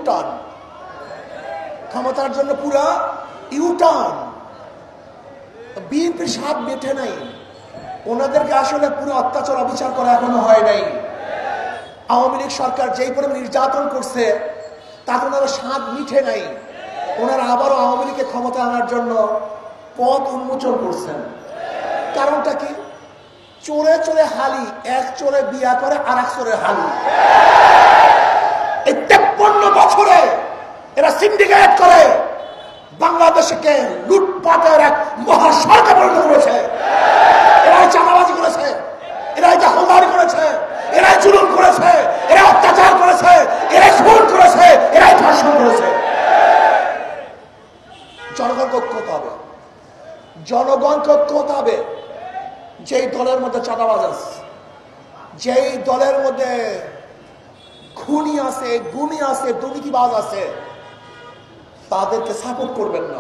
U turn, ক্ষমতার জন্য পুরা ইউটার্ন। বিএনপির স্বাদ মেটে নাই, ওনাদেরকে আসলে পুরো অত্যাচার অবিচার করা এখনো হয় নাই। আওয়ামী লীগ সরকার যেই পরিমাণ নির্যাতন করছে তাতে ওনারা স্বাদ মিঠে নাই। ওনারা আবারও আওয়ামী লীগকে ক্ষমতা আনার জন্য পথ উন্মোচন করছেন। কারণটা কি? চোরে চোরে হালি, এক চোরে বিয়া করে আর এক চোরে হালি। এই 53 বছরে এরা সিন্ডিকেট করে বাংলাদেশকে লুটপাটের এক মহাসড়কে পরিণত করেছে। এরাই চাঁদাবাজি করেছে, এরাই দখলদারি করেছে, এরাই জুলুম করেছে, এরা অত্যাচার করেছে, এরাই খুন করেছে, এরাই ধর্ষণ করেছে। জনগণকে ঐক্য হতে হবে, জনগণকে ঐক্য হতে হবে। যেই দলের মধ্যে চাঁদাবাজ আছে, যেই দলের মধ্যে খুনি আছে, গুণী আছে, দুর্নীতিবাজ আছে, তাদেরকে সাপোর্ট করবেন না।